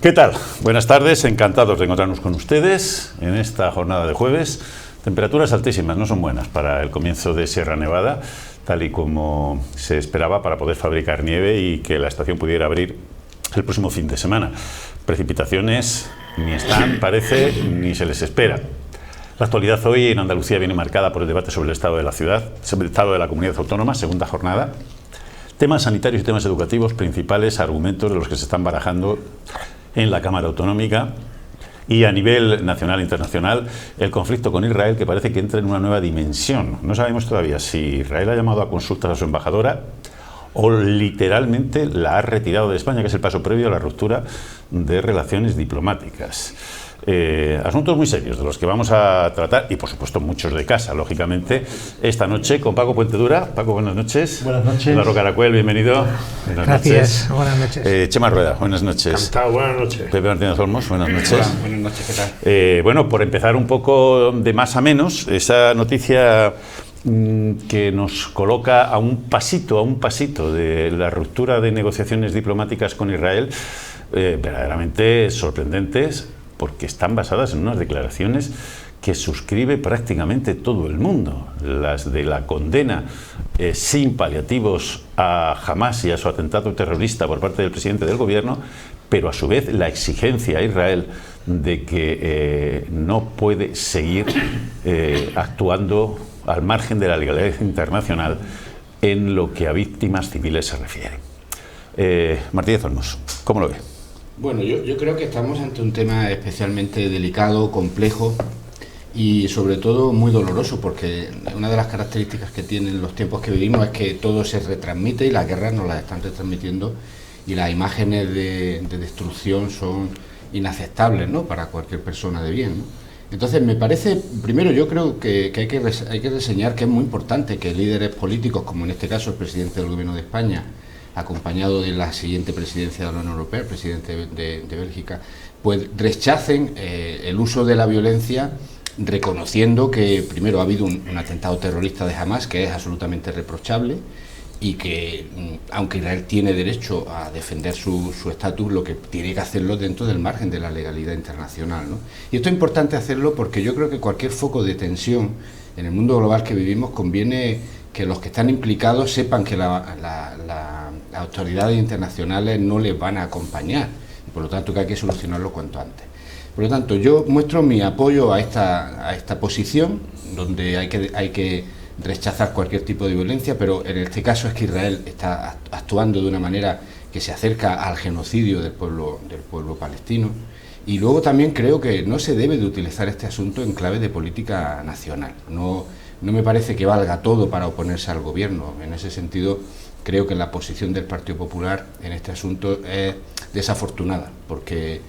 ¿Qué tal? Buenas tardes, encantados de encontrarnos con ustedes en esta jornada de jueves. Temperaturas altísimas, no son buenas para el comienzo de Sierra Nevada, tal y como se esperaba para poder fabricar nieve y que la estación pudiera abrir el próximo fin de semana. Precipitaciones ni están, parece, ni se les espera. La actualidad hoy en Andalucía viene marcada por el debate sobre el estado de la ciudad, sobre el estado de la comunidad autónoma, segunda jornada. Temas sanitarios y temas educativos, principales argumentos de los que se están barajando en la Cámara Autonómica, y a nivel nacional e internacional el conflicto con Israel, que parece que entra en una nueva dimensión. No sabemos todavía si Israel ha llamado a consultas a su embajadora o literalmente la ha retirado de España, que es el paso previo a la ruptura de relaciones diplomáticas. Asuntos muy serios de los que vamos a tratar, y por supuesto muchos de casa, lógicamente, esta noche con Paco Puentedura. Paco, buenas noches. Buenas noches. Laro Caracuel, bienvenido. Buenas Gracias, noches. Buenas noches. Chema Rueda, buenas noches. Encantado, buenas noches. Pepe Martínez Olmos, buenas noches. Hola, buenas noches, ¿qué tal? Bueno, por empezar un poco de más a menos, esa noticia que nos coloca a un pasito de la ruptura de negociaciones diplomáticas con Israel, verdaderamente sorprendentes, porque están basadas en unas declaraciones que suscribe prácticamente todo el mundo, las de la condena sin paliativos a Hamás y a su atentado terrorista por parte del presidente del gobierno, pero a su vez la exigencia a Israel de que no puede seguir actuando al margen de la legalidad internacional en lo que a víctimas civiles se refiere. Martínez Olmos, ¿cómo lo ve? Bueno, yo creo que estamos ante un tema especialmente delicado, complejo y sobre todo muy doloroso, porque una de las características que tienen los tiempos que vivimos es que todo se retransmite y las guerras nos las están retransmitiendo y las imágenes de destrucción son inaceptables, ¿no?, para cualquier persona de bien, ¿no? Entonces me parece, primero yo creo que hay que reseñar que es muy importante que líderes políticos, como en este caso el presidente del Gobierno de España, acompañado de la siguiente presidencia de la Unión Europea, el presidente de Bélgica, pues rechacen el uso de la violencia, reconociendo que primero ha habido un atentado terrorista de Hamás, que es absolutamente reprochable, y que aunque Israel tiene derecho a defender su estatus, lo que tiene que hacerlo dentro del margen de la legalidad internacional, ¿no? Y esto es importante hacerlo porque yo creo que cualquier foco de tensión en el mundo global que vivimos conviene que los que están implicados sepan que las autoridades internacionales no les van a acompañar, y por lo tanto que hay que solucionarlo cuanto antes. Por lo tanto, yo muestro mi apoyo a esta posición, donde hay que rechazar cualquier tipo de violencia, pero en este caso es que Israel está actuando de una manera que se acerca al genocidio del pueblo palestino. Y luego también creo que no se debe de utilizar este asunto en clave de política nacional. No me parece que valga todo para oponerse al gobierno. En ese sentido, creo que la posición del Partido Popular en este asunto es desafortunada, porque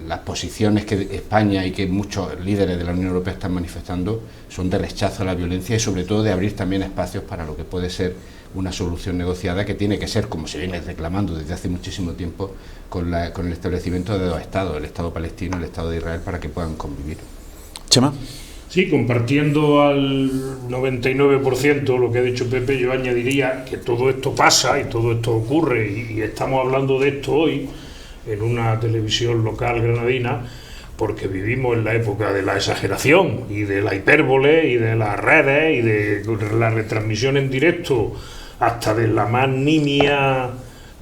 las posiciones que España y que muchos líderes de la Unión Europea están manifestando son de rechazo a la violencia y sobre todo de abrir también espacios para lo que puede ser una solución negociada, que tiene que ser, como se viene reclamando desde hace muchísimo tiempo, con el establecimiento de dos estados, el Estado palestino y el Estado de Israel, para que puedan convivir. Chema. Sí, compartiendo al 99% lo que ha dicho Pepe, yo añadiría que todo esto pasa y todo esto ocurre, y estamos hablando de esto hoy en una televisión local granadina, porque vivimos en la época de la exageración y de la hipérbole y de las redes y de la retransmisión en directo hasta del más nimio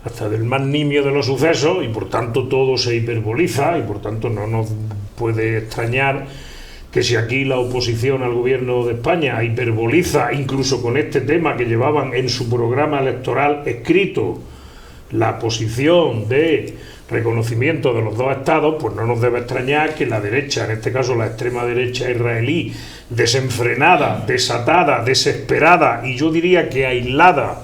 de los sucesos, y por tanto todo se hiperboliza, y por tanto no nos puede extrañar que si aquí la oposición al gobierno de España hiperboliza, incluso con este tema que llevaban en su programa electoral escrito, la posición de reconocimiento de los dos estados, pues no nos debe extrañar que la derecha, en este caso la extrema derecha israelí, desenfrenada, desatada, desesperada y yo diría que aislada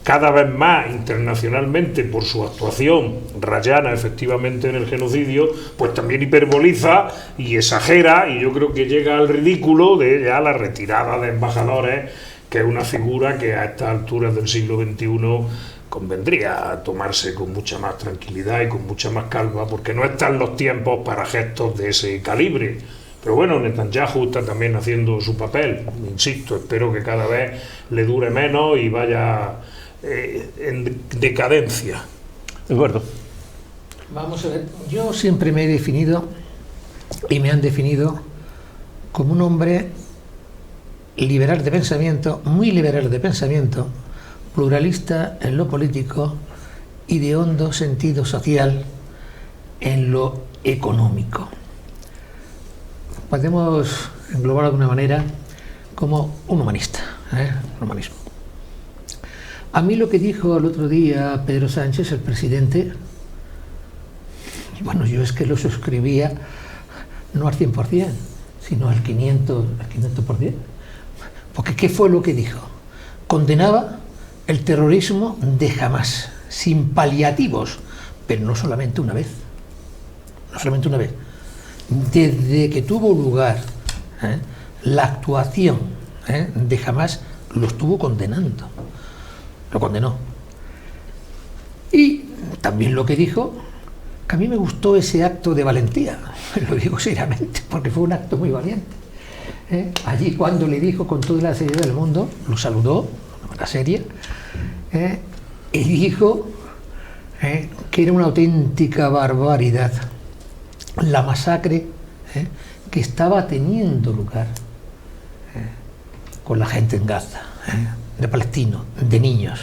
cada vez más internacionalmente por su actuación rayana efectivamente en el genocidio, pues también hiperboliza y exagera, y yo creo que llega al ridículo de ya la retirada de embajadores, que es una figura que a estas alturas del siglo XXI convendría tomarse con mucha más tranquilidad y con mucha más calma, porque no están los tiempos para gestos de ese calibre. Pero bueno, Netanyahu está también haciendo su papel, insisto, espero que cada vez le dure menos y vaya en decadencia. Eduardo. Vamos a ver, yo siempre me he definido y me han definido como un hombre liberal de pensamiento, muy liberal de pensamiento, pluralista en lo político y de hondo sentido social en lo económico. Podemos englobarlo de una manera como un humanista, un humanismo. A mí lo que dijo el otro día Pedro Sánchez, el presidente, bueno, yo es que lo suscribía no al 100%, sino al 500%. Porque ¿qué fue lo que dijo? Condenaba el terrorismo de Hamás, sin paliativos, pero no solamente una vez. No solamente una vez. Desde que tuvo lugar la actuación de Hamás, lo estuvo condenando. Lo condenó. Y también lo que dijo, que a mí me gustó ese acto de valentía, lo digo seriamente, porque fue un acto muy valiente. Allí cuando le dijo con toda la seriedad del mundo, lo saludó, la seria, y dijo que era una auténtica barbaridad la masacre que estaba teniendo lugar con la gente en Gaza, de palestinos, de niños.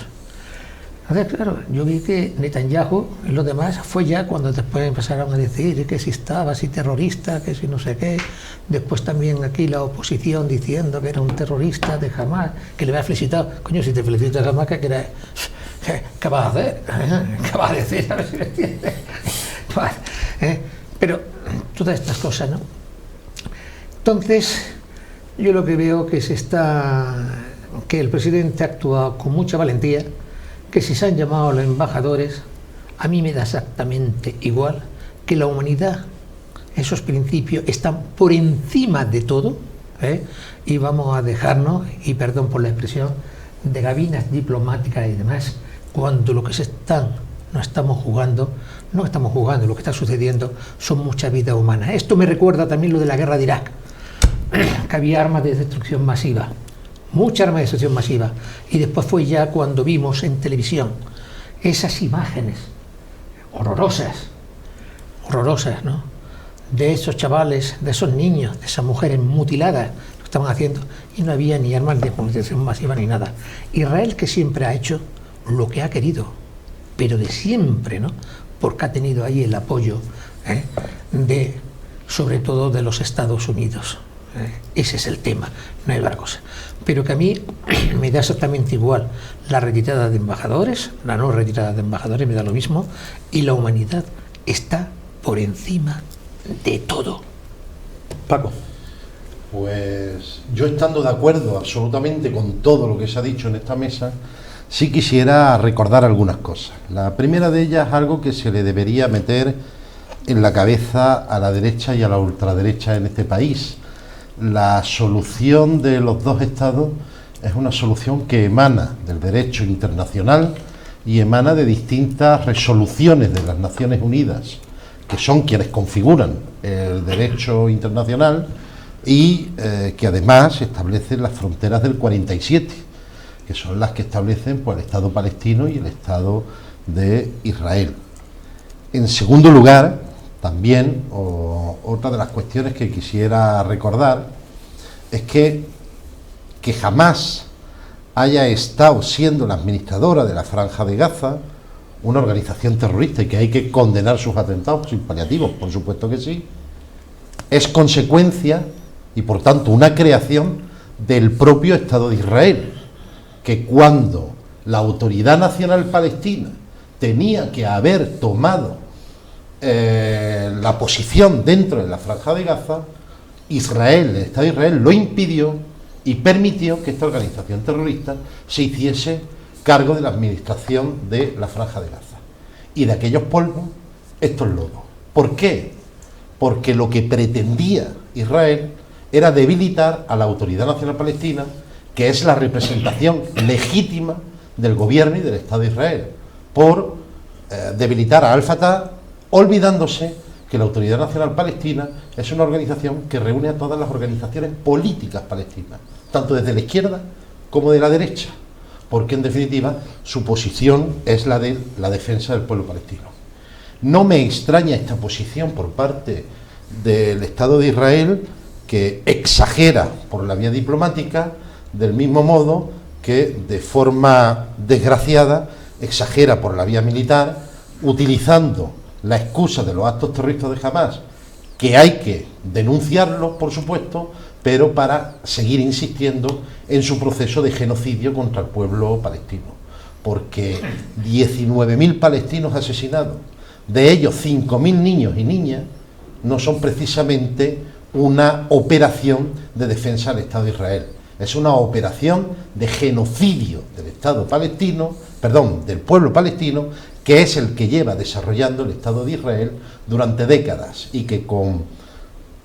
Entonces, claro, yo vi que Netanyahu y los demás fue ya cuando después empezaron a decir que si estaba, si terrorista, que si no sé qué. Después también aquí la oposición diciendo que era un terrorista de Hamás, que le había felicitado. Coño, si te felicito de Hamás, ¿qué vas a hacer? ¿Qué vas a decir? A ver si me entiendes. Pero todas estas cosas, ¿no? Entonces, yo lo que veo que que el presidente actúa con mucha valentía, que si se han llamado a los embajadores, a mí me da exactamente igual, que la humanidad, esos principios están por encima de todo, y vamos a dejarnos, y perdón por la expresión, de gabinas diplomáticas y demás, cuando lo que no estamos jugando, lo que está sucediendo son muchas vidas humanas. Esto me recuerda también lo de la guerra de Irak, que había armas de destrucción masiva, mucha arma de destrucción masiva, y después fue ya cuando vimos en televisión esas imágenes horrorosas, ¿no?, de esos chavales, de esos niños, de esas mujeres mutiladas, lo que estaban haciendo, y no había ni armas de destrucción masiva ni nada. Israel, que siempre ha hecho lo que ha querido, pero de siempre, ¿no?, porque ha tenido ahí el apoyo sobre todo de los Estados Unidos. Ese es el tema, no hay otra cosa. Pero que a mí me da exactamente igual la retirada de embajadores, la no retirada de embajadores, me da lo mismo, y la humanidad está por encima de todo. Paco. Pues yo, estando de acuerdo absolutamente con todo lo que se ha dicho en esta mesa, sí quisiera recordar algunas cosas. La primera de ellas es algo que se le debería meter en la cabeza a la derecha y a la ultraderecha en este país. La solución de los dos estados es una solución que emana del derecho internacional y emana de distintas resoluciones de las Naciones Unidas, que son quienes configuran el derecho internacional y que además establecen las fronteras del 47, que son las que establecen pues, el Estado palestino y el Estado de Israel. En segundo lugar, también, otra de las cuestiones que quisiera recordar es que jamás haya estado siendo la administradora de la Franja de Gaza una organización terrorista y que hay que condenar sus atentados sin paliativos, por supuesto que sí, es consecuencia y por tanto una creación del propio Estado de Israel, que cuando la Autoridad Nacional Palestina tenía que haber tomado la posición dentro de la Franja de Gaza, el Estado de Israel lo impidió y permitió que esta organización terrorista se hiciese cargo de la administración de la Franja de Gaza y de aquellos polvos, estos lodos. ¿Por qué? Porque lo que pretendía Israel era debilitar a la Autoridad Nacional Palestina, que es la representación legítima del gobierno y del Estado de Israel, por debilitar a Al-Fatah, olvidándose que la Autoridad Nacional Palestina es una organización que reúne a todas las organizaciones políticas palestinas, tanto desde la izquierda como de la derecha, porque en definitiva su posición es la de la defensa del pueblo palestino. No me extraña esta posición por parte del Estado de Israel, que exagera por la vía diplomática, del mismo modo que de forma desgraciada exagera por la vía militar, utilizando la excusa de los actos terroristas de Hamás, que hay que denunciarlos, por supuesto, pero para seguir insistiendo en su proceso de genocidio contra el pueblo palestino. Porque 19.000 palestinos asesinados, de ellos 5.000 niños y niñas, no son precisamente una operación de defensa del Estado de Israel. Es una operación de genocidio del Estado palestino, perdón, del pueblo palestino, que es el que lleva desarrollando el Estado de Israel durante décadas, y que con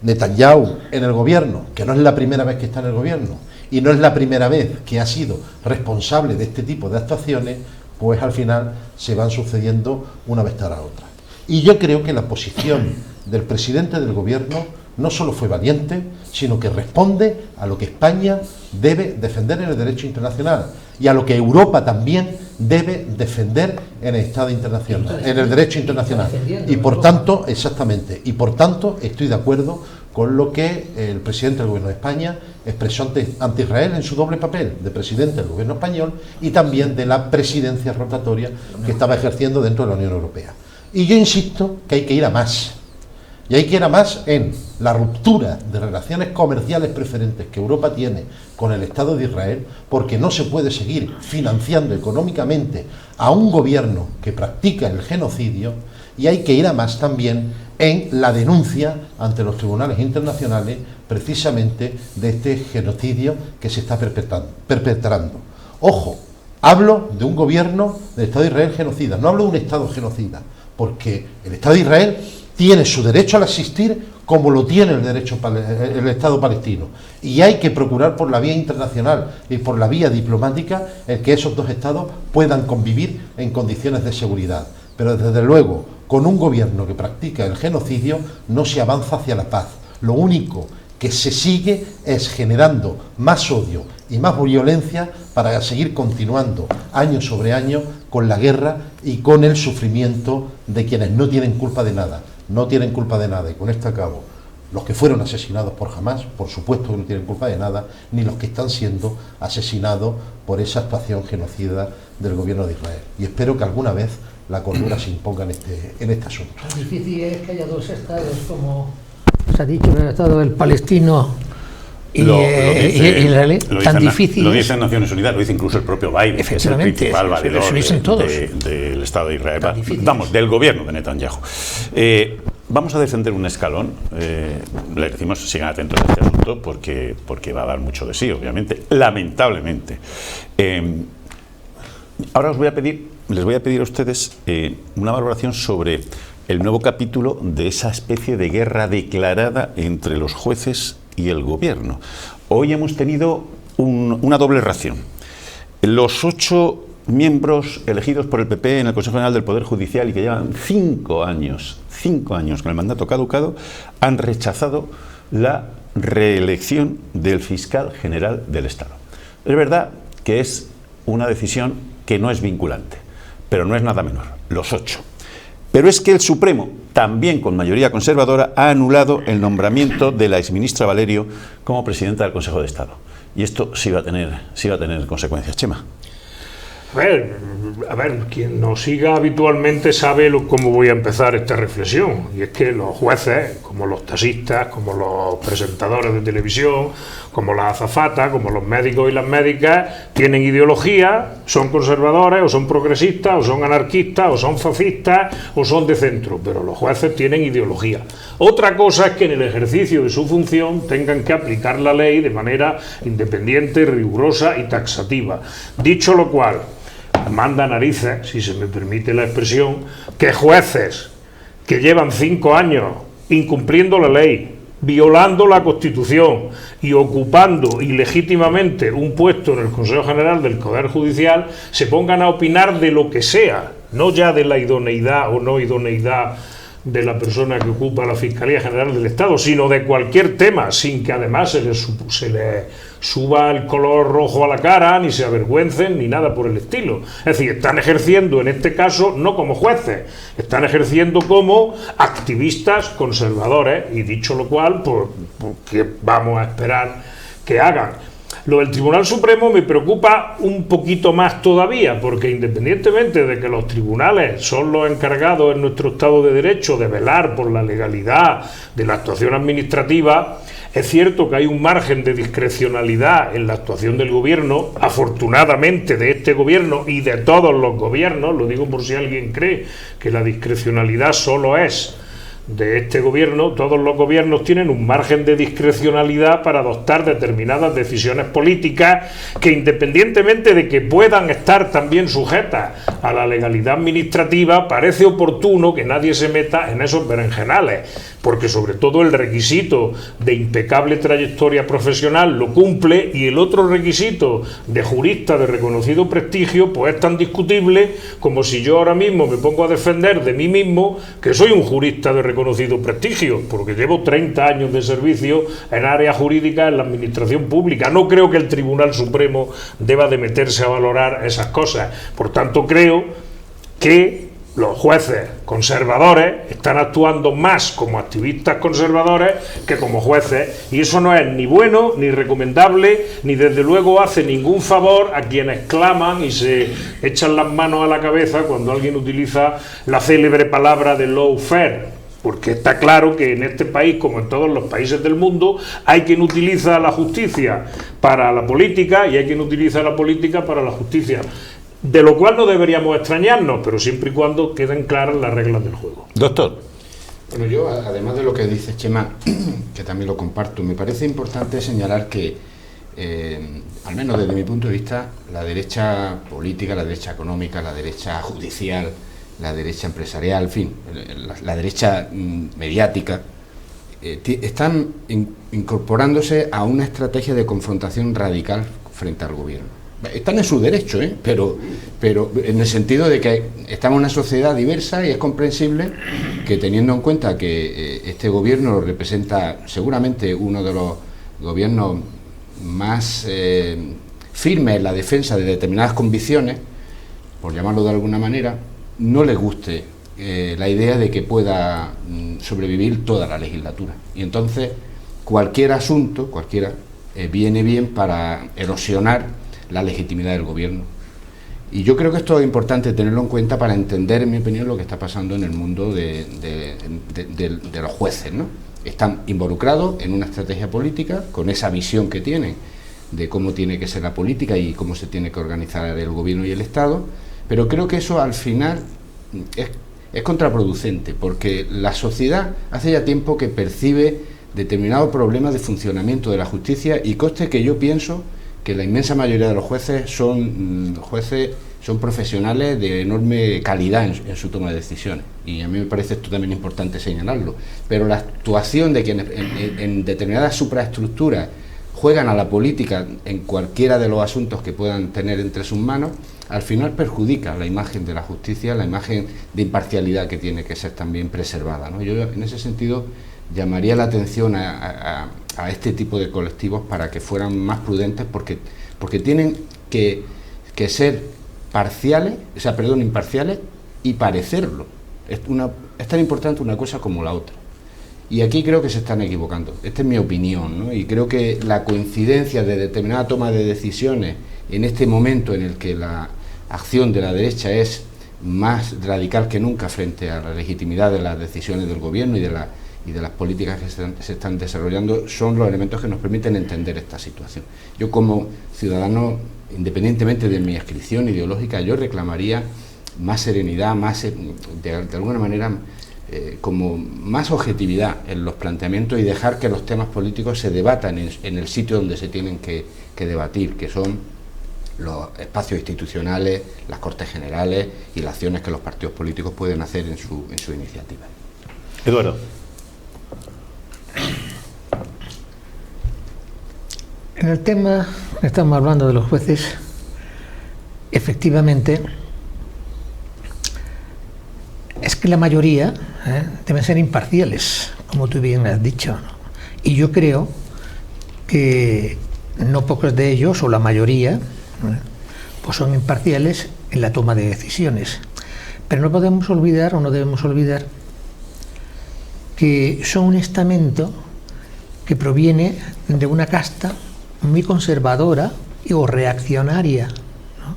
Netanyahu en el gobierno, que no es la primera vez que está en el gobierno y no es la primera vez que ha sido responsable de este tipo de actuaciones, pues al final se van sucediendo una vez tras otra. Y yo creo que la posición del presidente del gobierno no solo fue valiente, sino que responde a lo que España debe defender en el derecho internacional y a lo que Europa también debe defender en el Estado internacional, en el derecho internacional. Y por tanto, exactamente, y por tanto estoy de acuerdo con lo que el presidente del gobierno de España expresó ante Israel en su doble papel de presidente del gobierno español y también de la presidencia rotatoria que estaba ejerciendo dentro de la Unión Europea. Y yo insisto que hay que ir a más. Y hay que ir a más en la ruptura de relaciones comerciales preferentes que Europa tiene con el Estado de Israel, porque no se puede seguir financiando económicamente a un gobierno que practica el genocidio, y hay que ir a más también en la denuncia ante los tribunales internacionales precisamente de este genocidio que se está perpetrando. Ojo, hablo de un gobierno del Estado de Israel genocida, no hablo de un Estado genocida, porque el Estado de Israel tiene su derecho al existir como lo tiene el Estado palestino, y hay que procurar por la vía internacional y por la vía diplomática el que esos dos estados puedan convivir en condiciones de seguridad. Pero desde luego, con un gobierno que practica el genocidio no se avanza hacia la paz. Lo único que se sigue es generando más odio y más violencia para seguir continuando año sobre año con la guerra y con el sufrimiento de quienes no tienen culpa de nada. No tienen culpa de nada, y con esto acabo. Los que fueron asesinados por Hamás, por supuesto que no tienen culpa de nada, ni los que están siendo asesinados por esa actuación genocida del gobierno de Israel. Y espero que alguna vez la cordura se imponga en este asunto. Lo difícil es que haya dos estados, como se ha dicho, el estado del palestino y israelí, tan difícil. Lo dice Naciones Unidas, lo dice incluso el propio Biden, que es el principal valedor del Estado de Israel, vamos, del gobierno de Netanyahu. Vamos a descender un escalón, le decimos sigan atentos a este asunto porque va a dar mucho de sí, obviamente, lamentablemente. Ahora les voy a pedir a ustedes una valoración sobre el nuevo capítulo de esa especie de guerra declarada entre los jueces y el gobierno. Hoy hemos tenido una doble ración. Los 8 miembros elegidos por el PP en el Consejo General del Poder Judicial y que llevan 5 años con el mandato caducado, han rechazado la reelección del fiscal general del Estado. Es verdad que es una decisión que no es vinculante, pero no es nada menor, los 8. Pero es que el Supremo, también con mayoría conservadora, ha anulado el nombramiento de la exministra Valerio como presidenta del Consejo de Estado. Y esto sí va a tener consecuencias. Chema. A ver, quien nos siga habitualmente sabe cómo voy a empezar esta reflexión, y es que los jueces, como los taxistas, como los presentadores de televisión, como las azafatas, como los médicos y las médicas, tienen ideología, son conservadores, o son progresistas, o son anarquistas, o son fascistas, o son de centro, pero los jueces tienen ideología. Otra cosa es que en el ejercicio de su función tengan que aplicar la ley de manera independiente, rigurosa y taxativa. Dicho lo cual, manda narices, si se me permite la expresión, que jueces que llevan 5 años incumpliendo la ley, violando la Constitución y ocupando ilegítimamente un puesto en el Consejo General del Poder Judicial se pongan a opinar de lo que sea, no ya de la idoneidad o no idoneidad de la persona que ocupa la Fiscalía General del Estado, sino de cualquier tema, sin que además se le suba el color rojo a la cara, ni se avergüencen, ni nada por el estilo. Es decir, están ejerciendo en este caso no como jueces, están ejerciendo como activistas conservadores, y dicho lo cual, pues ¿qué vamos a esperar que hagan? Lo del Tribunal Supremo me preocupa un poquito más todavía, porque independientemente de que los tribunales son los encargados en nuestro Estado de Derecho de velar por la legalidad de la actuación administrativa, es cierto que hay un margen de discrecionalidad en la actuación del gobierno, afortunadamente de este gobierno y de todos los gobiernos, lo digo por si alguien cree que la discrecionalidad solo es de este gobierno. Todos los gobiernos tienen un margen de discrecionalidad para adoptar determinadas decisiones políticas que, independientemente de que puedan estar también sujetas a la legalidad administrativa, parece oportuno que nadie se meta en esos berenjenales, porque sobre todo el requisito de impecable trayectoria profesional lo cumple, y el otro requisito de jurista de reconocido prestigio pues es tan discutible como si yo ahora mismo me pongo a defender de mí mismo que soy un jurista de reconocido prestigio, porque llevo 30 años de servicio en área jurídica en la administración pública. No creo que el Tribunal Supremo deba de meterse a valorar esas cosas. Por tanto, creo que los jueces conservadores están actuando más como activistas conservadores que como jueces, y eso no es ni bueno, ni recomendable, ni desde luego hace ningún favor a quienes claman y se echan las manos a la cabeza cuando alguien utiliza la célebre palabra de lawfare, porque está claro que en este país, como en todos los países del mundo, hay quien utiliza la justicia para la política y hay quien utiliza la política para la justicia. De lo cual no deberíamos extrañarnos, pero siempre y cuando queden claras las reglas del juego. Doctor. Bueno, yo, además de lo que dice Chema, que también lo comparto, me parece importante señalar que, al menos desde mi punto de vista, la derecha política, la derecha económica, la derecha judicial, la derecha empresarial, en fin, la derecha mediática, están incorporándose a una estrategia de confrontación radical frente al gobierno. Están en su derecho, pero en el sentido de que estamos en una sociedad diversa y es comprensible que, teniendo en cuenta que este gobierno representa seguramente uno de los gobiernos más firmes en la defensa de determinadas convicciones, por llamarlo de alguna manera, no les guste la idea de que pueda sobrevivir toda la legislatura. Y entonces cualquier asunto, viene bien para erosionar la legitimidad del gobierno. Y yo creo que esto es importante tenerlo en cuenta para entender, en mi opinión, lo que está pasando en el mundo de los jueces, ¿no? Están involucrados en una estrategia política, con esa visión que tienen de cómo tiene que ser la política y cómo se tiene que organizar el gobierno y el Estado, pero creo que eso al final es contraproducente, porque la sociedad hace ya tiempo que percibe determinados problemas de funcionamiento de la justicia, y conste que yo pienso que la inmensa mayoría de los jueces son profesionales de enorme calidad en su toma de decisiones, y a mí me parece esto también importante señalarlo, pero la actuación de quienes en determinadas supraestructuras juegan a la política en cualquiera de los asuntos que puedan tener entre sus manos, al final perjudica la imagen de la justicia, la imagen de imparcialidad que tiene que ser también preservada, ¿no? Yo en ese sentido llamaría la atención a este tipo de colectivos para que fueran más prudentes, porque tienen que ser imparciales y parecerlo. Es tan importante una cosa como la otra. Y aquí creo que se están equivocando. Esta es mi opinión, ¿no? Y creo que la coincidencia de determinada toma de decisiones en este momento en el que la acción de la derecha es más radical que nunca frente a la legitimidad de las decisiones del gobierno y de las políticas que se están desarrollando, son los elementos que nos permiten entender esta situación. Yo, como ciudadano, independientemente de mi adscripción ideológica, yo reclamaría más serenidad, de alguna manera, como más objetividad en los planteamientos, y dejar que los temas políticos se debatan en el sitio donde se tienen que debatir, que son los espacios institucionales, las Cortes Generales y las acciones que los partidos políticos pueden hacer en su iniciativa. Eduardo. En el tema que estamos hablando de los jueces, efectivamente, es que la mayoría deben ser imparciales, como tú bien has dicho, ¿no? Y yo creo que no pocos de ellos, o la mayoría, pues son imparciales en la toma de decisiones. Pero no podemos olvidar, o no debemos olvidar, que son un estamento que proviene de una casta muy conservadora o reaccionaria, ¿no?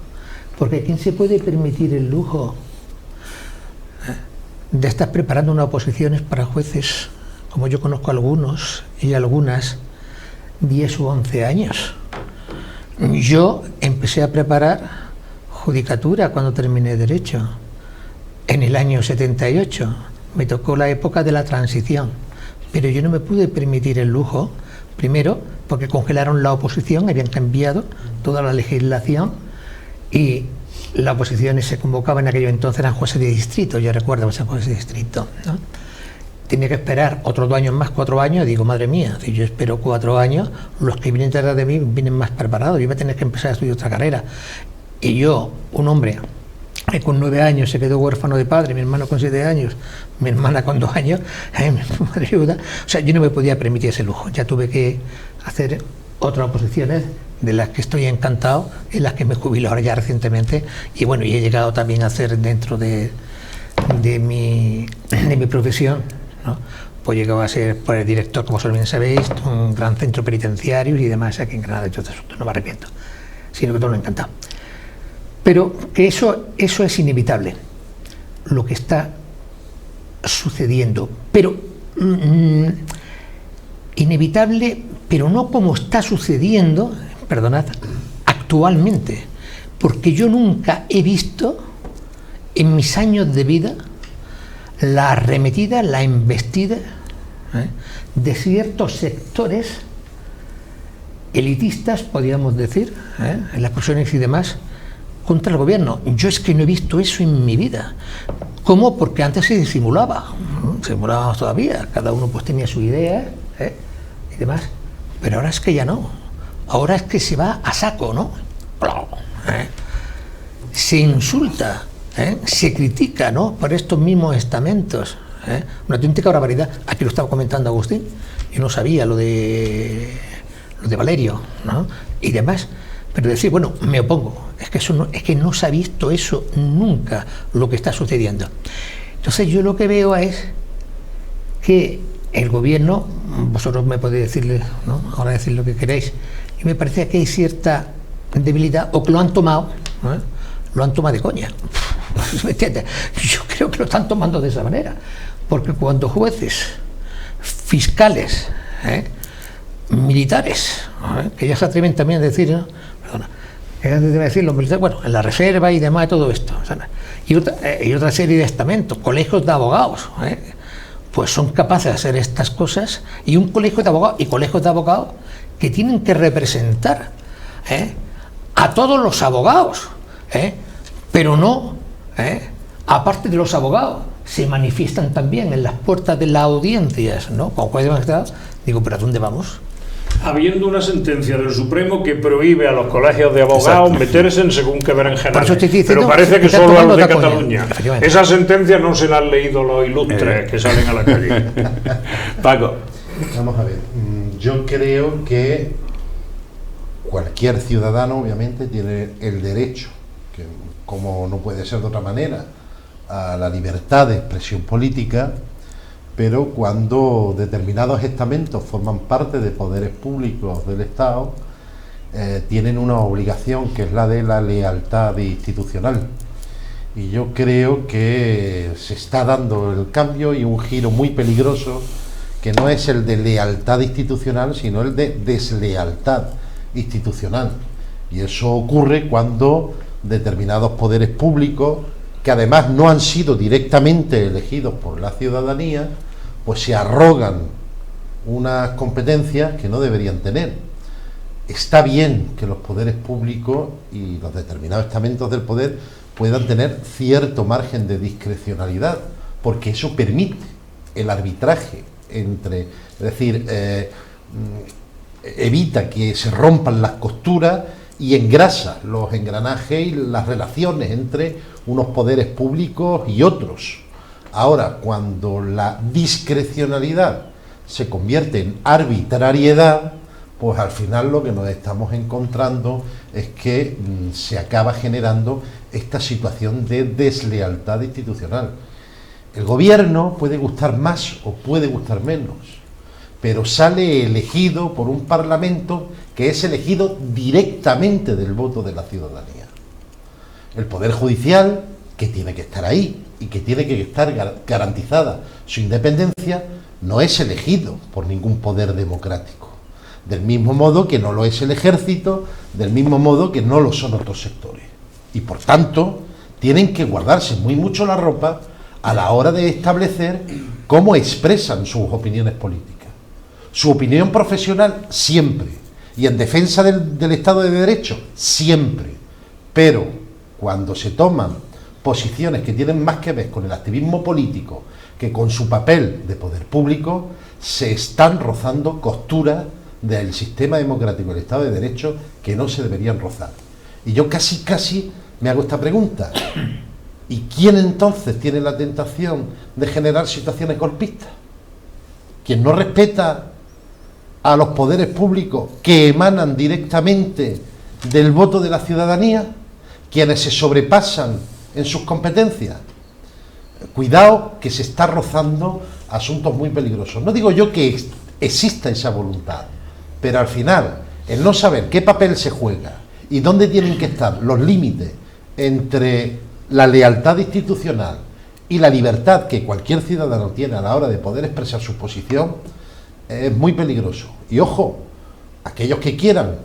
Porque ¿quién se puede permitir el lujo de estar preparando unas oposiciones para jueces, como yo conozco algunos y algunas, 10 u 11 años? Yo empecé a preparar judicatura cuando terminé Derecho, en el año 78. Me tocó la época de la transición, pero yo no me pude permitir el lujo, primero porque congelaron la oposición, habían cambiado toda la legislación y las oposiciones se convocaban en aquello entonces, eran jueces de distrito, yo recuerdo esos jueces de distrito, ¿no? Tenía que esperar otros 2 años más, 4 años, y digo, madre mía, si yo espero 4 años, los que vienen detrás de mí vienen más preparados, yo voy a tener que empezar a estudiar otra carrera. Y yo, un hombre que con 9 años se quedó huérfano de padre, mi hermano con 7 años, mi hermana con 2 años, mi madre ayuda, o sea, yo no me podía permitir ese lujo, ya tuve que hacer otras oposiciones de las que estoy encantado, en las que me jubilo ahora ya recientemente, y bueno, y he llegado también a hacer dentro de mi profesión, ¿no? Pues llegado a ser por el director, como bien sabéis, un gran centro penitenciario y demás aquí en Granada, de todo asunto, no me arrepiento, sino que todo me ha encantado. Pero que eso es inevitable, lo que está sucediendo, pero inevitable, pero no como está sucediendo, perdonad, actualmente, porque yo nunca he visto en mis años de vida la arremetida, la embestida de ciertos sectores elitistas, podríamos decir, en las profesiones y demás, contra el gobierno. Yo es que no he visto eso en mi vida. ¿Cómo? Porque antes se disimulaba, simulábamos todavía, cada uno pues tenía su idea y demás, pero ahora es que ya no, ahora es que se va a saco, ¿no? Se insulta, se critica, ¿no? Por estos mismos estamentos, una auténtica barbaridad. Aquí lo estaba comentando Agustín, yo no sabía lo de Valerio, ¿no? Y demás. Pero decir, bueno, me opongo, es que no se ha visto eso nunca, lo que está sucediendo. Entonces yo lo que veo es que el gobierno, vosotros me podéis decirle, ¿no? Ahora decir lo que queréis, y me parece que hay cierta debilidad, o que lo han tomado de coña. ¿Me entiendes? Yo creo que lo están tomando de esa manera, porque cuando jueces, fiscales, militares, que ya se atreven también a decir, ¿no? Debe decir los militares, bueno, en la reserva y demás, todo esto, y otra serie de estamentos, colegios de abogados, pues son capaces de hacer estas cosas, y un colegio de abogados y colegios de abogados que tienen que representar a todos los abogados, pero no, aparte de los abogados, se manifiestan también en las puertas de las audiencias, ¿no? Como juez de magistrado, digo, ¿pero a dónde vamos? Habiendo una sentencia del Supremo que prohíbe a los colegios de abogados meterse en según qué berenjenales, pero parece que solo a los de Cataluña. Esa sentencia no se la han leído los ilustres que salen a la calle. Paco. Vamos a ver, yo creo que cualquier ciudadano obviamente tiene el derecho, que como no puede ser de otra manera, a la libertad de expresión política, pero cuando determinados estamentos forman parte de poderes públicos del Estado, tienen una obligación que es la de la lealtad institucional. Y yo creo que se está dando el cambio y un giro muy peligroso, que no es el de lealtad institucional, sino el de deslealtad institucional. Y eso ocurre cuando determinados poderes públicos, que además no han sido directamente elegidos por la ciudadanía, pues se arrogan unas competencias que no deberían tener. Está bien que los poderes públicos y los determinados estamentos del poder puedan tener cierto margen de discrecionalidad, porque eso permite el arbitraje entre, es decir, evita que se rompan las costuras y engrasa los engranajes y las relaciones entre unos poderes públicos y otros. Ahora, cuando la discrecionalidad se convierte en arbitrariedad, pues al final lo que nos estamos encontrando es que se acaba generando esta situación de deslealtad institucional. El gobierno puede gustar más o puede gustar menos, pero sale elegido por un parlamento que es elegido directamente del voto de la ciudadanía. El Poder Judicial, que tiene que estar ahí y que tiene que estar garantizada su independencia, no es elegido por ningún poder democrático. Del mismo modo que no lo es el ejército, del mismo modo que no lo son otros sectores. Y por tanto, tienen que guardarse muy mucho la ropa a la hora de establecer cómo expresan sus opiniones políticas. Su opinión profesional, siempre. Y en defensa del Estado de Derecho, siempre. Pero cuando se toman posiciones que tienen más que ver con el activismo político que con su papel de poder público, se están rozando costuras del sistema democrático del Estado de Derecho que no se deberían rozar. Y yo casi me hago esta pregunta: ¿y quién entonces tiene la tentación de generar situaciones golpistas? ¿Quién no respeta a los poderes públicos que emanan directamente del voto de la ciudadanía? ¿Quienes se sobrepasan en sus competencias? Cuidado, que se está rozando asuntos muy peligrosos. No digo yo que exista esa voluntad, pero al final, el no saber qué papel se juega y dónde tienen que estar los límites entre la lealtad institucional y la libertad que cualquier ciudadano tiene a la hora de poder expresar su posición, es muy peligroso. Y ojo, aquellos que quieran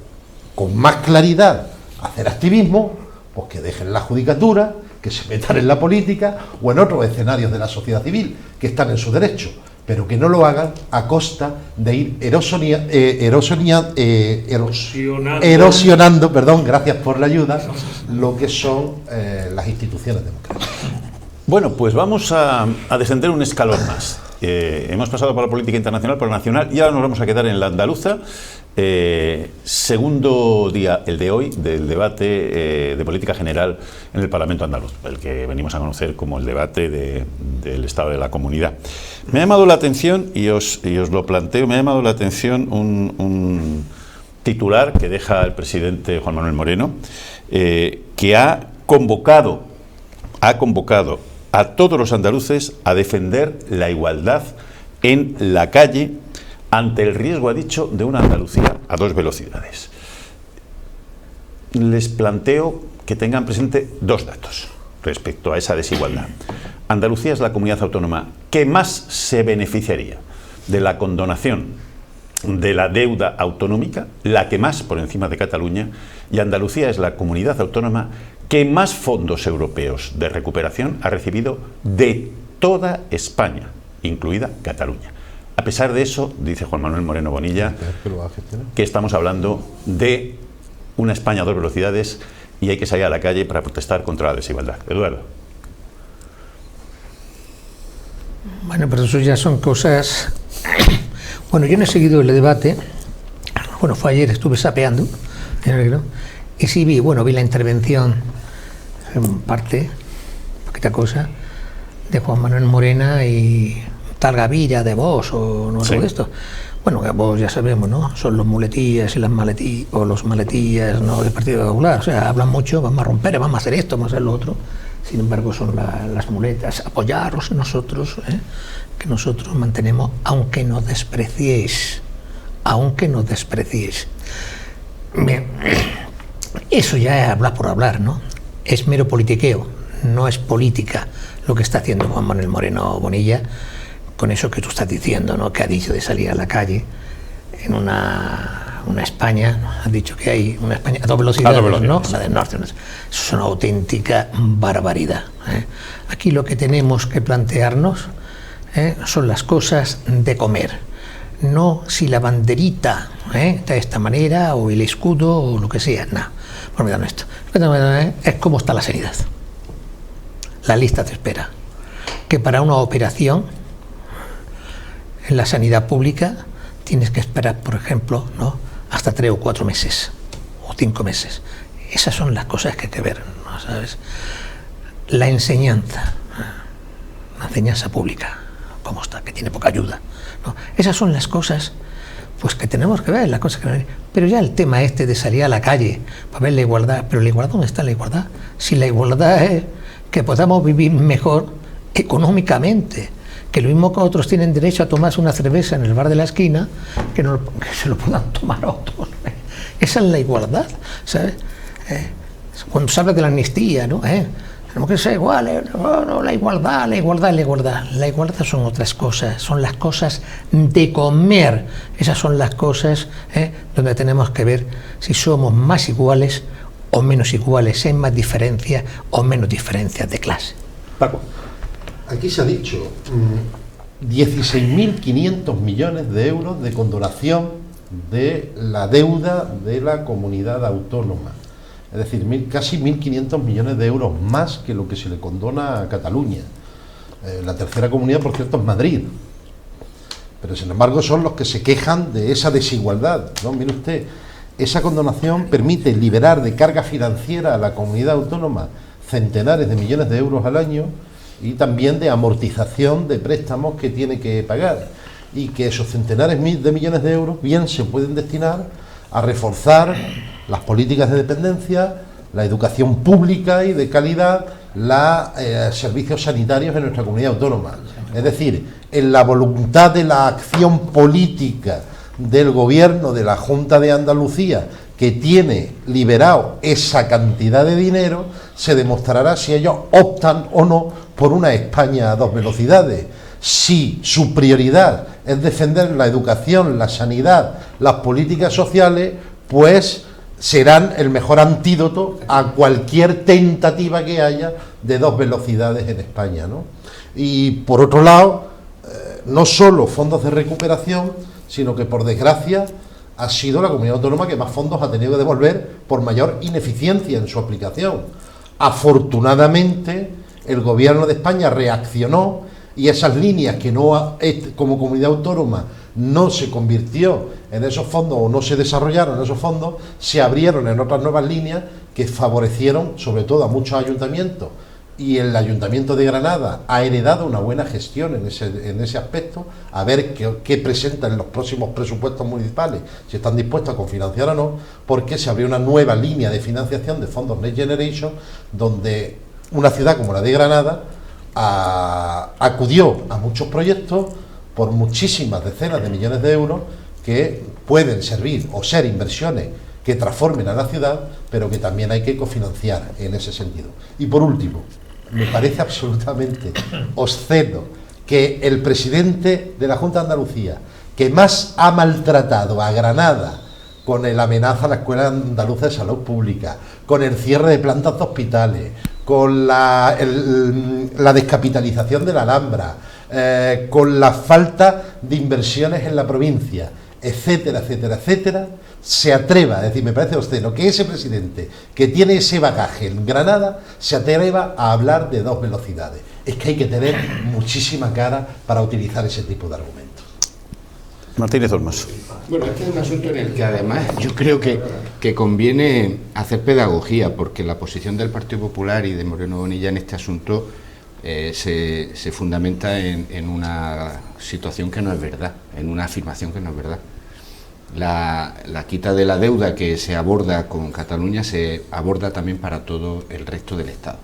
con más claridad hacer activismo, pues que dejen la judicatura, que se metan en la política o en otros escenarios de la sociedad civil, que están en su derecho, pero que no lo hagan a costa de ir erosionando, perdón, gracias por la ayuda, lo que son las instituciones democráticas. Bueno, pues vamos a descender un escalón más. Hemos pasado por la política internacional, por la nacional, y ahora nos vamos a quedar en la andaluza. Segundo día, el de hoy, del debate de política general en el Parlamento andaluz, el que venimos a conocer como el debate del Estado de la Comunidad. Me ha llamado la atención, y os lo planteo, me ha llamado la atención un titular que deja el presidente Juan Manuel Moreno, que ha convocado a todos los andaluces a defender la igualdad en la calle ante el riesgo, ha dicho, de una Andalucía a dos velocidades. Les planteo que tengan presente dos datos respecto a esa desigualdad. Andalucía es la comunidad autónoma que más se beneficiaría de la condonación de la deuda autonómica, la que más por encima de Cataluña, y Andalucía es la comunidad autónoma que más fondos europeos de recuperación ha recibido de toda España, incluida Cataluña. A pesar de eso, dice Juan Manuel Moreno Bonilla, que estamos hablando de una España a dos velocidades y hay que salir a la calle para protestar contra la desigualdad. Eduardo. Bueno, pero eso ya son cosas... Bueno, yo no he seguido el debate. Bueno, fue ayer, estuve sapeando, y sí vi la intervención, en parte, poquita cosa, de Juan Manuel Morena y tal Gavilla de Vox o no sé de esto. Bueno, Vox ya sabemos, ¿no? Son los muletillas y las maletillas, o los maletillas, ¿no?, del Partido Popular. O sea, hablan mucho, vamos a romper, vamos a hacer esto, vamos a hacer lo otro. Sin embargo, son las muletas. Apoyaros nosotros, que nosotros mantenemos, aunque nos despreciéis. Aunque nos despreciéis. Bien, eso ya es hablar por hablar, ¿no? Es mero politiqueo, no es política lo que está haciendo Juan Manuel Moreno Bonilla con eso que tú estás diciendo, ¿no?, que ha dicho de salir a la calle en una España, ha dicho que hay una España a dos velocidades, ¿no?, la del norte. Eso es una auténtica barbaridad. Aquí lo que tenemos que plantearnos son las cosas de comer, no si la banderita de esta manera o el escudo o lo que sea, nada. Por mira esto, es cómo está la sanidad, la lista de espera, que para una operación en la sanidad pública tienes que esperar, por ejemplo, ¿no?, hasta 3 o 4 meses o 5 meses. Esas son las cosas que hay que ver, ¿no?, ¿sabes? La enseñanza pública, cómo está, que tiene poca ayuda, ¿no? Esas son las cosas pues que tenemos que ver las cosas que van. Pero ya el tema este de salir a la calle para ver la igualdad, pero la igualdad, ¿dónde está la igualdad? Si la igualdad es que podamos vivir mejor económicamente, que lo mismo que otros tienen derecho a tomarse una cerveza en el bar de la esquina, que se lo puedan tomar otros. Esa es la igualdad, ¿sabes? Cuando se habla de la amnistía, ¿no? Tenemos que ser iguales, no, la igualdad. La igualdad son otras cosas, son las cosas de comer. Esas son las cosas donde tenemos que ver si somos más iguales o menos iguales, si hay más diferencias o menos diferencias de clase. Paco. Aquí se ha dicho 16.500 millones de euros de condonación de la deuda de la comunidad autónoma. Es decir, casi 1.500 millones de euros más que lo que se le condona a Cataluña. La tercera comunidad, por cierto, es Madrid. Pero, sin embargo, son los que se quejan de esa desigualdad, ¿no? Mire usted, esa condonación permite liberar de carga financiera a la comunidad autónoma centenares de millones de euros al año y también de amortización de préstamos que tiene que pagar. Y que esos centenares de millones de euros bien se pueden destinar a reforzar las políticas de dependencia, la educación pública y de calidad, los servicios sanitarios en nuestra comunidad autónoma. Es decir, en la voluntad de la acción política del gobierno de la Junta de Andalucía, que tiene liberado esa cantidad de dinero, se demostrará si ellos optan o no por una España a 2 velocidades. Si su prioridad es defender la educación, la sanidad, las políticas sociales, pues serán el mejor antídoto a cualquier tentativa que haya de 2 velocidades en España, ¿no? Y por otro lado, no solo fondos de recuperación, sino que por desgracia ha sido la comunidad autónoma que más fondos ha tenido que devolver por mayor ineficiencia en su aplicación. Afortunadamente, el gobierno de España reaccionó y esas líneas que no, como comunidad autónoma, no se convirtió en esos fondos o no se desarrollaron en esos fondos, se abrieron en otras nuevas líneas que favorecieron sobre todo a muchos ayuntamientos. Y el Ayuntamiento de Granada ha heredado una buena gestión en ese aspecto, a ver qué presentan en los próximos presupuestos municipales, si están dispuestos a cofinanciar o no, porque se abrió una nueva línea de financiación de fondos Next Generation, donde una ciudad como la de Granada acudió a muchos proyectos por muchísimas decenas de millones de euros que pueden servir o ser inversiones que transformen a la ciudad, pero que también hay que cofinanciar en ese sentido. Y por último, me parece absolutamente obsceno que el presidente de la Junta de Andalucía, que más ha maltratado a Granada con la amenaza a la Escuela Andaluza de Salud Pública, con el cierre de plantas de hospitales, con la descapitalización de la Alhambra, con la falta de inversiones en la provincia, etcétera, etcétera, etcétera, se atreva, es decir, me parece obsceno que ese presidente que tiene ese bagaje en Granada se atreva a hablar de 2 velocidades. Es que hay que tener muchísima cara para utilizar ese tipo de argumentos. Martínez Olmos. Bueno, este es un asunto en el que además yo creo que conviene hacer pedagogía, porque la posición del Partido Popular y de Moreno Bonilla en este asunto se fundamenta en una situación que no es verdad, en una afirmación que no es verdad. La quita de la deuda que se aborda con Cataluña se aborda también para todo el resto del Estado.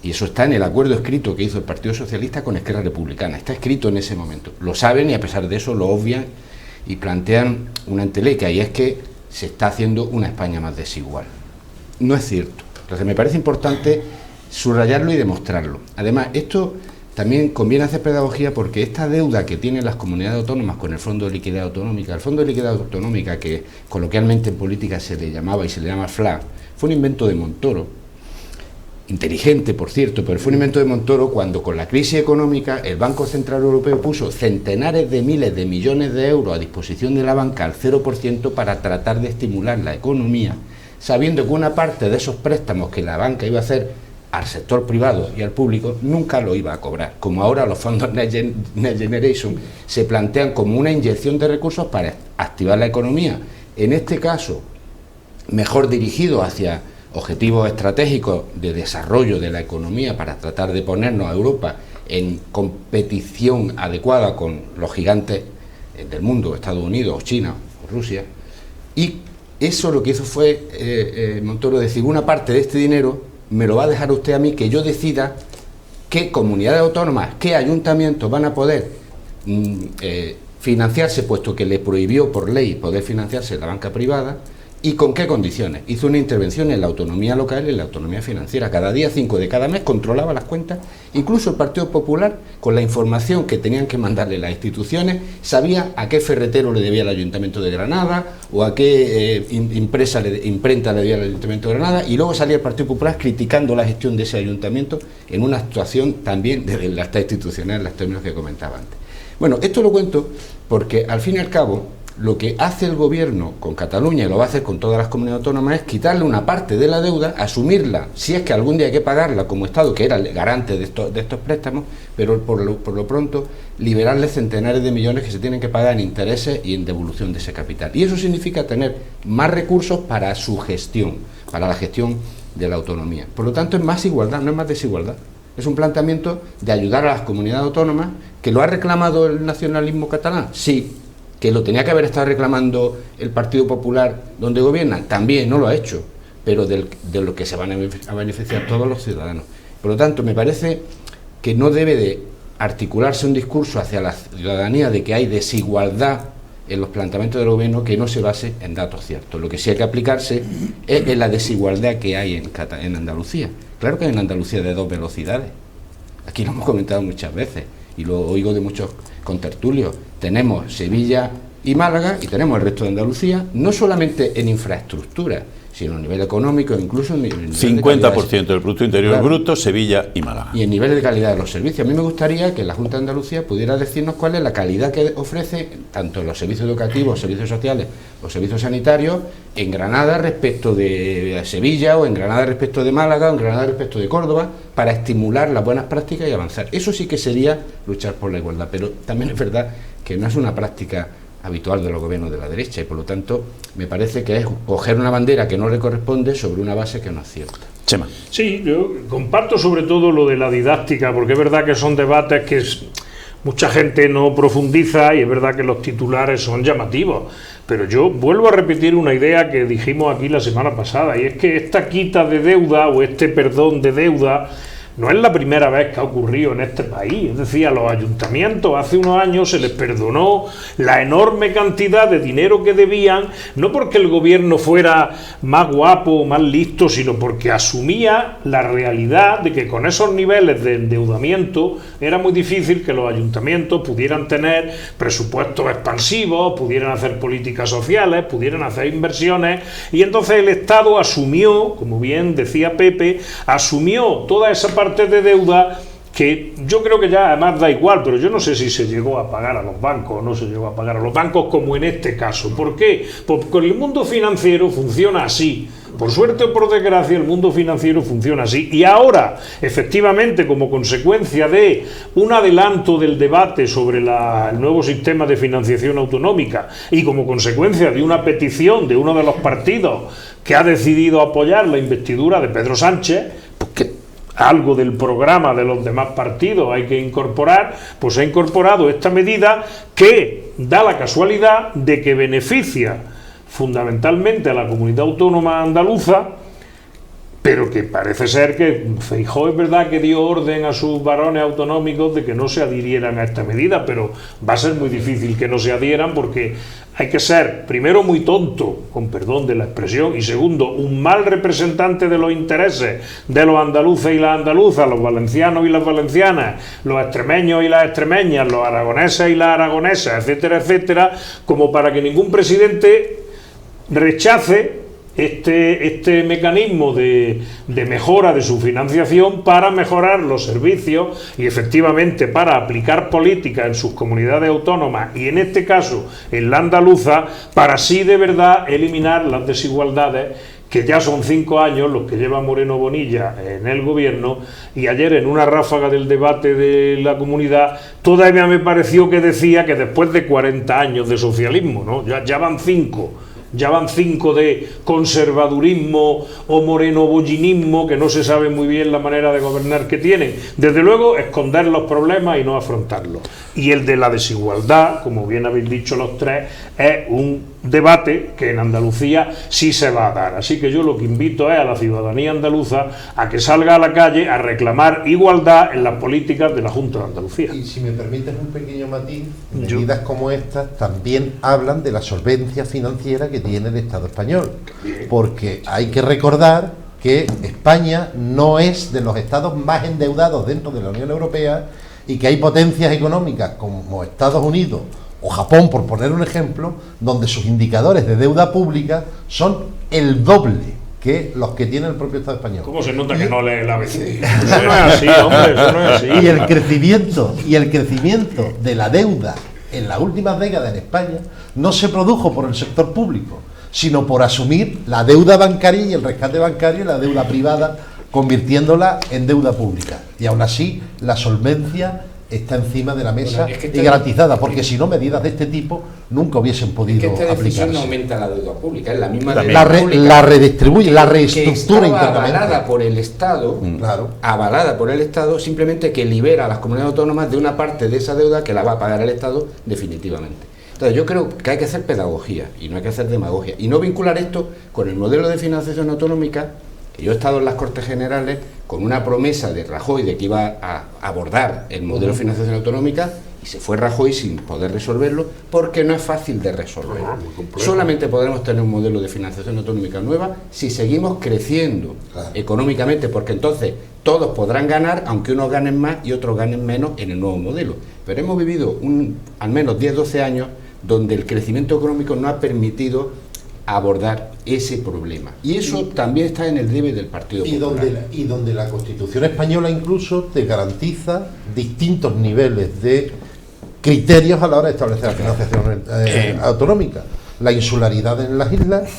Y eso está en el acuerdo escrito que hizo el Partido Socialista con Esquerra Republicana. Está escrito en ese momento. Lo saben y a pesar de eso lo obvian y plantean una entelequia, y es que se está haciendo una España más desigual. No es cierto. Entonces me parece importante subrayarlo y demostrarlo. Además, esto también conviene hacer pedagogía porque esta deuda que tienen las comunidades autónomas con el Fondo de Liquidez Autonómica, el Fondo de Liquidez Autonómica, que coloquialmente en política se le llamaba y se le llama FLA, fue un invento de Montoro, inteligente por cierto, pero fue un invento de Montoro cuando con la crisis económica el Banco Central Europeo puso centenares de miles de millones de euros a disposición de la banca al 0% para tratar de estimular la economía, sabiendo que una parte de esos préstamos que la banca iba a hacer al sector privado y al público nunca lo iba a cobrar, como ahora los fondos Next Generation se plantean como una inyección de recursos para activar la economía, en este caso mejor dirigido hacia objetivos estratégicos de desarrollo de la economía para tratar de ponernos a Europa en competición adecuada con los gigantes del mundo, Estados Unidos, o China, o Rusia, y eso lo que hizo fue Montoro decir, una parte de este dinero me lo va a dejar usted a mí, que yo decida qué comunidades autónomas, qué ayuntamientos van a poder financiarse, puesto que le prohibió por ley poder financiarse la banca privada, y con qué condiciones. Hizo una intervención en la autonomía local y en la autonomía financiera. Cada día 5 de cada mes controlaba las cuentas. Incluso el Partido Popular, con la información que tenían que mandarle las instituciones, sabía a qué ferretero le debía el Ayuntamiento de Granada o a qué imprenta le debía el Ayuntamiento de Granada, y luego salía el Partido Popular criticando la gestión de ese ayuntamiento en una actuación también de la institucional, en los términos que comentaba antes. Bueno, esto lo cuento porque al fin y al cabo lo que hace el gobierno con Cataluña, y lo va a hacer con todas las comunidades autónomas, es quitarle una parte de la deuda, asumirla, si es que algún día hay que pagarla como Estado, que era el garante de estos préstamos, pero por lo pronto liberarle centenares de millones que se tienen que pagar en intereses y en devolución de ese capital. Y eso significa tener más recursos para su gestión, para la gestión de la autonomía. Por lo tanto, es más igualdad, no es más desigualdad. Es un planteamiento de ayudar a las comunidades autónomas, que lo ha reclamado el nacionalismo catalán, sí. Que lo tenía que haber estado reclamando el Partido Popular donde gobierna, también no lo ha hecho, pero de lo que se van a beneficiar todos los ciudadanos. Por lo tanto, me parece que no debe de articularse un discurso hacia la ciudadanía de que hay desigualdad en los planteamientos del gobierno que no se base en datos ciertos. Lo que sí hay que aplicarse es en la desigualdad que hay en Andalucía. Claro que hay en Andalucía de 2 velocidades. Aquí lo hemos comentado muchas veces y lo oigo de muchos contertulios. Tenemos Sevilla y Málaga y tenemos el resto de Andalucía, no solamente en infraestructura, sino a nivel económico, incluso en nivel 50% del Producto Interior Bruto, Sevilla y Málaga. Y en nivel de calidad de los servicios. A mí me gustaría que la Junta de Andalucía pudiera decirnos cuál es la calidad que ofrece, tanto en los servicios educativos, servicios sociales o servicios sanitarios, en Granada respecto de Sevilla, o en Granada respecto de Málaga, o en Granada respecto de Córdoba, para estimular las buenas prácticas y avanzar. Eso sí que sería luchar por la igualdad, pero también es verdad que no es una práctica habitual de los gobiernos de la derecha, y por lo tanto me parece que es coger una bandera que no le corresponde sobre una base que no es cierta. Chema. Sí, yo comparto sobre todo lo de la didáctica, porque es verdad que son debates que mucha gente no profundiza, y es verdad que los titulares son llamativos, pero yo vuelvo a repetir una idea que dijimos aquí la semana pasada, y es que esta quita de deuda o este perdón de deuda no es la primera vez que ha ocurrido en este país. Es decir, a los ayuntamientos hace unos años se les perdonó la enorme cantidad de dinero que debían, no porque el gobierno fuera más guapo o más listo, sino porque asumía la realidad de que con esos niveles de endeudamiento era muy difícil que los ayuntamientos pudieran tener presupuestos expansivos, pudieran hacer políticas sociales, pudieran hacer inversiones, y entonces el Estado asumió, como bien decía Pepe, asumió toda esa parte de deuda que yo creo que ya además da igual, pero yo no sé si se llegó a pagar a los bancos o no se llegó a pagar a los bancos, como en este caso. ¿Por qué? Porque el mundo financiero funciona así. Por suerte o por desgracia, el mundo financiero funciona así. Y ahora, efectivamente, como consecuencia de un adelanto del debate sobre el nuevo sistema de financiación autonómica, y como consecuencia de una petición de uno de los partidos que ha decidido apoyar la investidura de Pedro Sánchez, pues que algo del programa de los demás partidos hay que incorporar, pues ha incorporado esta medida que da la casualidad de que beneficia fundamentalmente a la comunidad autónoma andaluza, pero que parece ser que Feijóo es verdad que dio orden a sus varones autonómicos de que no se adhirieran a esta medida, pero va a ser muy difícil que no se adhieran, porque hay que ser, primero, muy tonto, con perdón de la expresión, y segundo, un mal representante de los intereses de los andaluces y las andaluzas, los valencianos y las valencianas, los extremeños y las extremeñas, los aragoneses y las aragonesas, etcétera, etcétera, como para que ningún presidente rechace este mecanismo de mejora de su financiación para mejorar los servicios y efectivamente para aplicar políticas en sus comunidades autónomas, y en este caso en la andaluza, para así de verdad eliminar las desigualdades, que ya son 5 años los que lleva Moreno Bonilla en el gobierno. Y ayer, en una ráfaga del debate de la comunidad, todavía me pareció que decía que después de 40 años de socialismo, ¿no? Ya van 5. ya van 5 de conservadurismo o morenobollinismo, que no se sabe muy bien la manera de gobernar que tienen. Desde luego, esconder los problemas y no afrontarlos. Y el de la desigualdad, como bien habéis dicho los tres, es un debate que en Andalucía sí se va a dar. Así que yo lo que invito es a la ciudadanía andaluza a que salga a la calle a reclamar igualdad en las políticas de la Junta de Andalucía. Y si me permites un pequeño matiz, medidas como estas también hablan de la solvencia financiera que tiene el Estado español, porque hay que recordar que España no es de los estados más endeudados dentro de la Unión Europea y que hay potencias económicas como Estados Unidos o Japón, por poner un ejemplo, donde sus indicadores de deuda pública son el doble que los que tiene el propio Estado español. ¿Cómo se nota que no lee el ABC? Eso no es así, hombre, eso no es así. Y el crecimiento de la deuda en las últimas décadas en España no se produjo por el sector público, sino por asumir la deuda bancaria y el rescate bancario y la deuda privada, convirtiéndola en deuda pública. Y aún así, la solvencia está encima de la mesa y garantizada, porque si no, medidas de este tipo nunca hubiesen podido esta decisión aplicarse. no aumenta la deuda pública, es la misma La redistribuye, la reestructura que internamente. avalada por el Estado, avalada por el Estado, simplemente que libera a las comunidades autónomas de una parte de esa deuda que la va a pagar el Estado definitivamente. Entonces yo creo que hay que hacer pedagogía y no hay que hacer demagogia y no vincular esto con el modelo de financiación autonómica. Yo he estado en las Cortes Generales con una promesa de Rajoy de que iba a abordar el modelo de financiación autonómica y se fue Rajoy sin poder resolverlo porque no es fácil de resolver. Solamente podremos tener un modelo de financiación autonómica nueva si seguimos creciendo económicamente, porque entonces todos podrán ganar, aunque unos ganen más y otros ganen menos en el nuevo modelo. Pero hemos vivido al menos 10-12 años donde el crecimiento económico no ha permitido abordar ese problema. Y eso también está en el debe del Partido Popular. Y donde la Constitución española incluso te garantiza distintos niveles de criterios a la hora de establecer la financiación autonómica. La insularidad en las islas,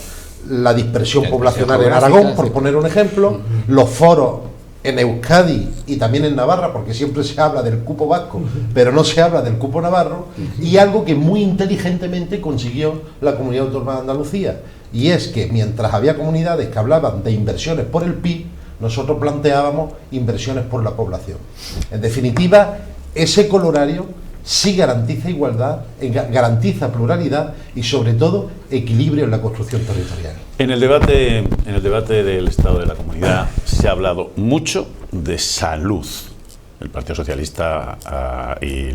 la dispersión poblacional en Aragón, por poner un ejemplo, los foros en Euskadi y también en Navarra, porque siempre se habla del cupo vasco, pero no se habla del cupo navarro, y algo que muy inteligentemente consiguió la Comunidad Autónoma de Andalucía, y es que mientras había comunidades que hablaban de inversiones por el PIB, nosotros planteábamos inversiones por la población. En definitiva, ese colorario sí garantiza igualdad, garantiza pluralidad y sobre todo equilibrio en la construcción territorial. En el debate del Estado de la Comunidad se ha hablado mucho de salud. El Partido Socialista y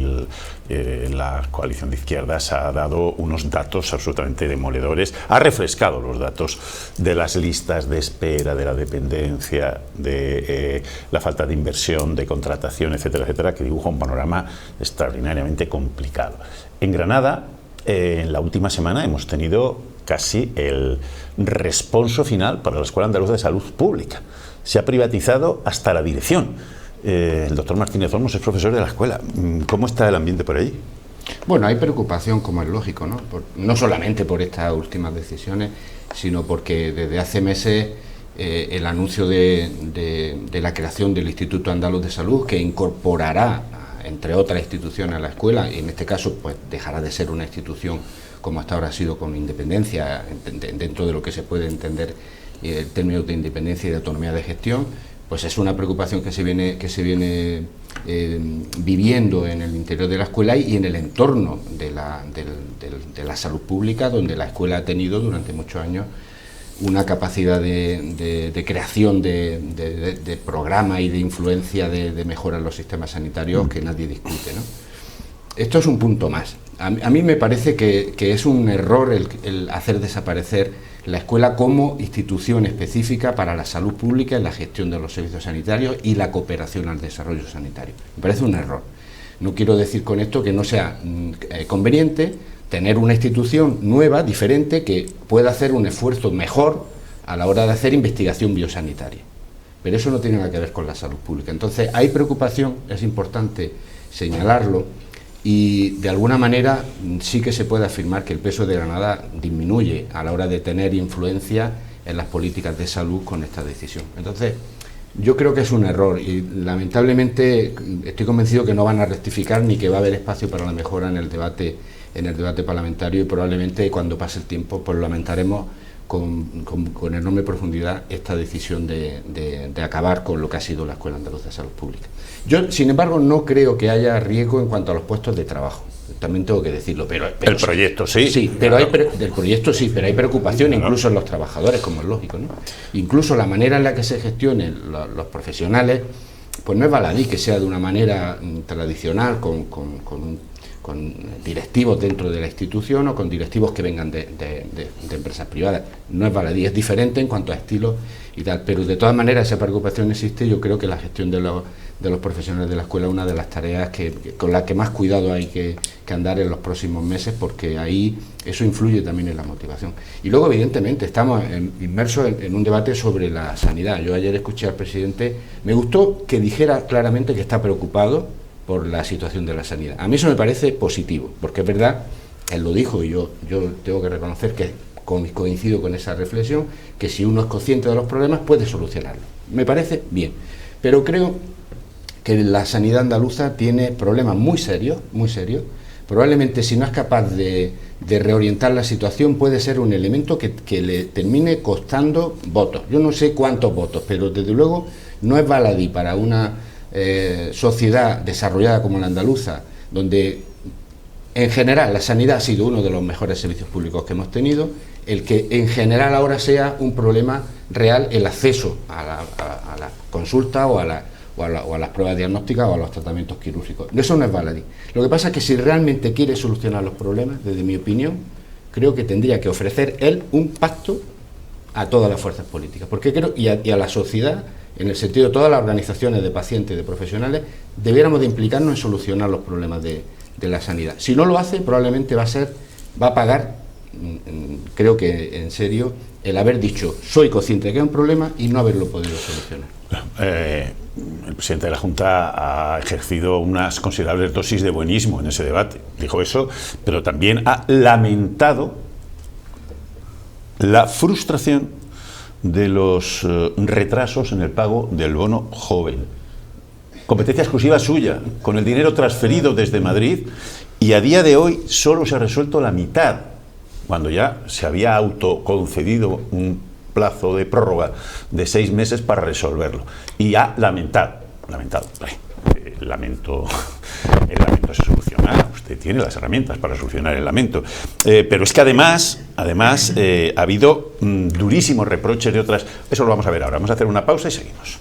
la coalición de izquierdas ha dado unos datos absolutamente demoledores, ha refrescado los datos de las listas de espera, de la dependencia, de la falta de inversión, de contratación, etcétera, etcétera, que dibuja un panorama extraordinariamente complicado. En Granada, en la última semana hemos tenido casi el responso final para la Escuela Andaluza de Salud Pública. Se ha privatizado hasta la dirección. El doctor Martínez Olmos es profesor de la escuela. ¿Cómo está el ambiente por allí? Bueno, hay preocupación, como es lógico, ¿no? No solamente por estas últimas decisiones, sino porque desde hace meses el anuncio de la creación del Instituto Andaluz de Salud, que incorporará, entre otras instituciones, a la escuela, y en este caso pues dejará de ser una institución como hasta ahora ha sido, con independencia, dentro de lo que se puede entender en términos de independencia y de autonomía de gestión, pues es una preocupación que se viene viviendo en el interior de la escuela y en el entorno de la salud pública, donde la escuela ha tenido durante muchos años una capacidad de creación de programa y de influencia de mejora en los sistemas sanitarios que nadie discute, ¿no? Esto es un punto más. A mí me parece que es un error el hacer desaparecer la escuela como institución específica para la salud pública y la gestión de los servicios sanitarios y la cooperación al desarrollo sanitario. Me parece un error. No quiero decir con esto que no sea conveniente tener una institución nueva, diferente, que pueda hacer un esfuerzo mejor a la hora de hacer investigación biosanitaria. Pero eso no tiene nada que ver con la salud pública. Entonces, hay preocupación, es importante señalarlo, y de alguna manera sí que se puede afirmar que el peso de Granada disminuye a la hora de tener influencia en las políticas de salud con esta decisión. Entonces, yo creo que es un error y lamentablemente estoy convencido que no van a rectificar ni que va a haber espacio para la mejora en el debate en el debate parlamentario, y probablemente cuando pase el tiempo pues lamentaremos con enorme profundidad esta decisión de acabar con lo que ha sido la Escuela Andaluza de Salud Pública. Yo, sin embargo, no creo que haya riesgo en cuanto a los puestos de trabajo. También tengo que decirlo, pero el proyecto sí. Sí, pero del proyecto sí, pero hay preocupación incluso en los trabajadores, como es lógico, ¿no? Incluso la manera en la que se gestionen los profesionales, pues no es baladí que sea de una manera tradicional con directivos dentro de la institución o con directivos que vengan de empresas privadas. No es baladí, es diferente en cuanto a estilo y tal, pero de todas maneras esa preocupación existe. Yo creo que la gestión de los profesionales de la escuela es una de las tareas con la que más cuidado hay que andar en los próximos meses, porque ahí eso influye también en la motivación. Y luego, evidentemente, estamos inmersos en un debate sobre la sanidad. Yo ayer escuché al presidente, me gustó que dijera claramente que está preocupado por la situación de la sanidad. A mí eso me parece positivo, porque es verdad, él lo dijo y yo tengo que reconocer que coincido con esa reflexión, que si uno es consciente de los problemas puede solucionarlos. Me parece bien, pero creo que la sanidad andaluza tiene problemas muy serios, probablemente si no es capaz de reorientar la situación puede ser un elemento que le termine costando votos. Yo no sé cuántos votos, pero desde luego no es baladí para una sociedad desarrollada como la andaluza, donde en general la sanidad ha sido uno de los mejores servicios públicos que hemos tenido, el que en general ahora sea un problema real el acceso a la consulta o a las pruebas diagnósticas o a los tratamientos quirúrgicos. Eso no es baladí. Lo que pasa es que si realmente quiere solucionar los problemas, desde mi opinión, creo que tendría que ofrecer él un pacto a todas las fuerzas políticas, porque creo, y a la sociedad, en el sentido de todas las organizaciones de pacientes y de profesionales, debiéramos de implicarnos en solucionar los problemas de la sanidad. Si no lo hace, probablemente va a pagar, creo que en serio, el haber dicho soy consciente de que hay un problema y no haberlo podido solucionar. El presidente de la Junta ha ejercido unas considerables dosis de buenismo en ese debate. Dijo eso, pero también ha lamentado la frustración de los retrasos en el pago del bono joven. Competencia exclusiva suya, con el dinero transferido desde Madrid, y a día de hoy solo se ha resuelto la mitad, cuando ya se había autoconcedido un plazo de prórroga de 6 meses para resolverlo. Y ha lamentado. El lamento se soluciona, usted tiene las herramientas para solucionar el lamento, pero es que además ha habido durísimos reproches de otras. Eso lo vamos a ver ahora. Vamos a hacer una pausa y seguimos.